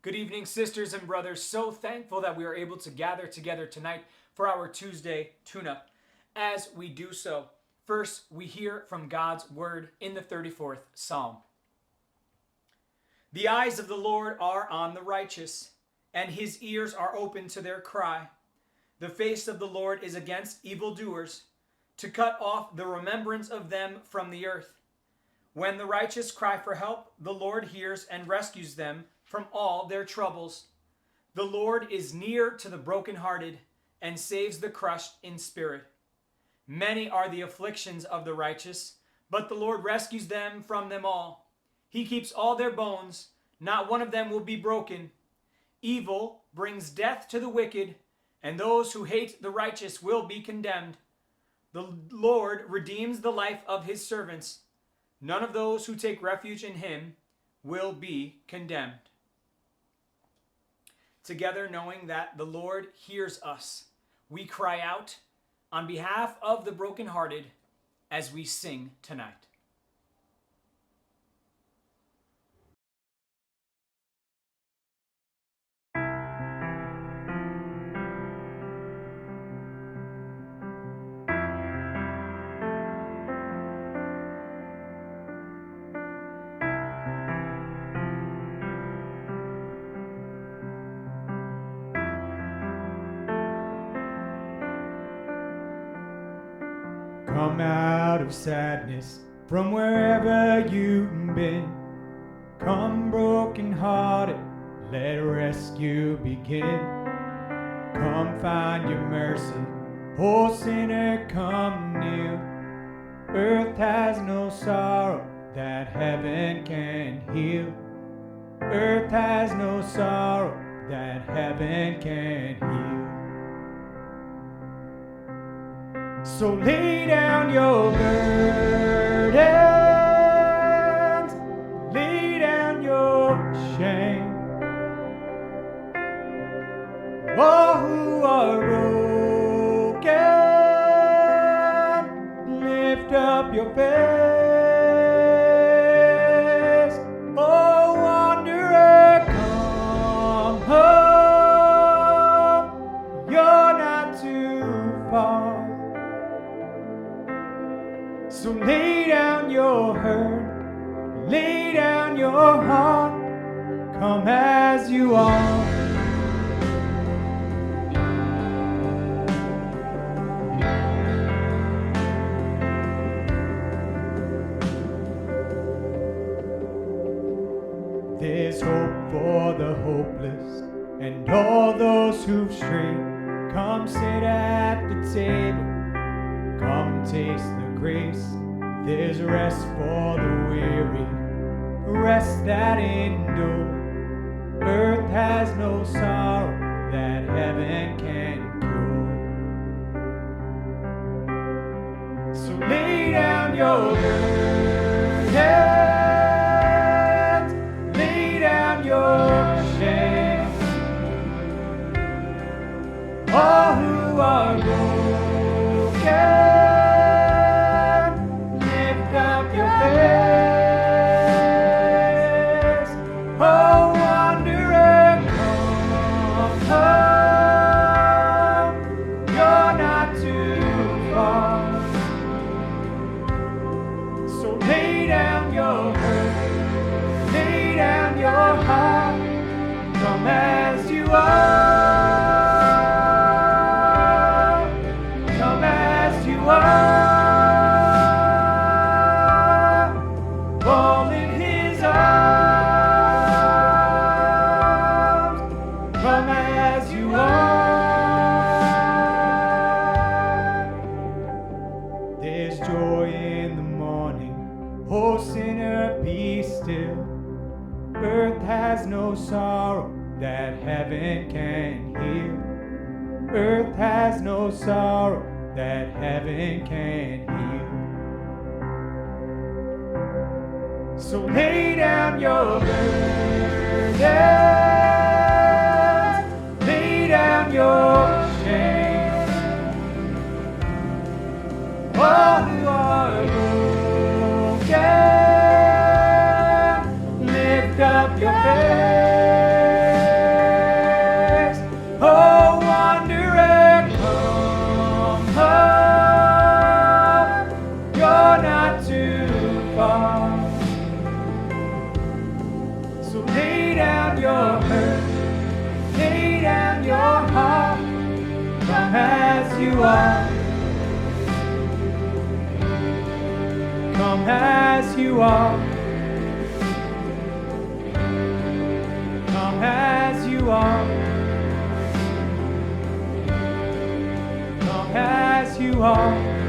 Good evening, sisters and brothers. So thankful that we are able to gather together tonight for our Tuesday tune-up. As we do so, first we hear from God's word in the 34th Psalm. The eyes of the Lord are on the righteous, and his ears are open to their cry. The face of the Lord is against evildoers, to cut off the remembrance of them from the earth. When the righteous cry for help, the Lord hears and rescues them from all their troubles. The Lord is near to the brokenhearted and saves the crushed in spirit. Many are the afflictions of the righteous, but the Lord rescues them from them all. He keeps all their bones, not one of them will be broken. Evil brings death to the wicked, and those who hate the righteous will be condemned. The Lord redeems the life of his servants. None of those who take refuge in him will be condemned. Together, knowing that the Lord hears us, we cry out on behalf of the brokenhearted as we sing tonight. Come out of sadness from wherever you've been. Come broken-hearted, let rescue begin. Come find your mercy, oh sinner, come near. Earth has no sorrow that heaven can heal. Earth has no sorrow that heaven can heal. So lay down your burdens, lay down your shame. All who are broken, lift up your face. Oh, wanderer, come home, you're not too far. So lay down your hurt, lay down your heart, come as you are. There's hope for the hopeless and all those who've strayed. Come sit at the table, come taste the grace. There's rest for the weary, rest that endure. Earth has no sorrow that heaven can cure. So lay down your burdens, lay down your shame. All who are broken, as you are, come as you are, fall in his arms, come as you are. There's joy in the morning, oh sinner, be still. Earth has no sorrow that heaven can heal. Earth has no sorrow that heaven can heal. So lay down your burdens, lay down your shame. All who are broken, 'Lift up your face. you are. Come as you are. Come as you are. Come as you are.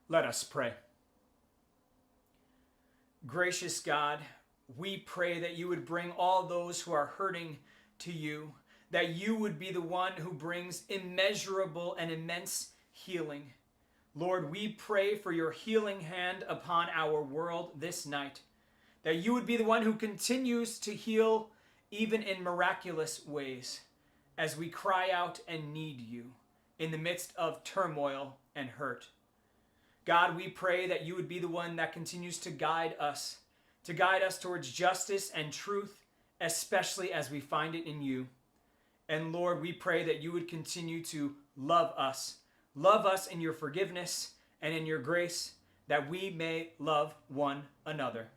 Let us pray. Gracious God, we pray that you would bring all those who are hurting to you, that you would be the one who brings immeasurable and immense healing. Lord, we pray for your healing hand upon our world this night, that you would be the one who continues to heal even in miraculous ways as we cry out and need you in the midst of turmoil and hurt. God, we pray that you would be the one that continues to guide us towards justice and truth, especially as we find it in you. And Lord, we pray that you would continue to love us in your forgiveness and in your grace, that we may love one another.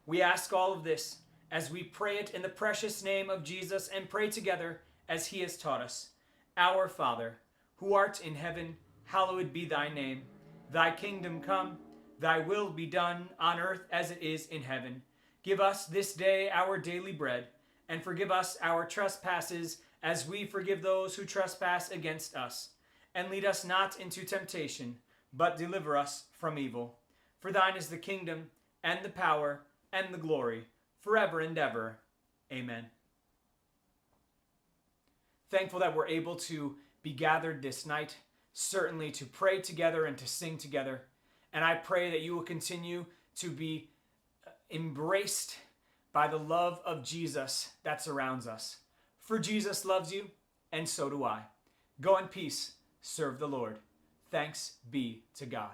We ask all of this as we pray it in the precious name of Jesus and pray together as he has taught us. Our Father, who art in heaven, hallowed be thy name. Thy kingdom come, thy will be done on earth as it is in heaven. Give us this day our daily bread, and forgive us our trespasses as we forgive those who trespass against us. And lead us not into temptation, but deliver us from evil. For thine is the kingdom, and the power, and the glory, forever and ever. Amen. Thankful that we're able to be gathered this night, certainly to pray together and to sing together. And I pray that you will continue to be embraced by the love of Jesus that surrounds us. For Jesus loves you, and so do I. Go in peace, serve the Lord. Thanks be to God.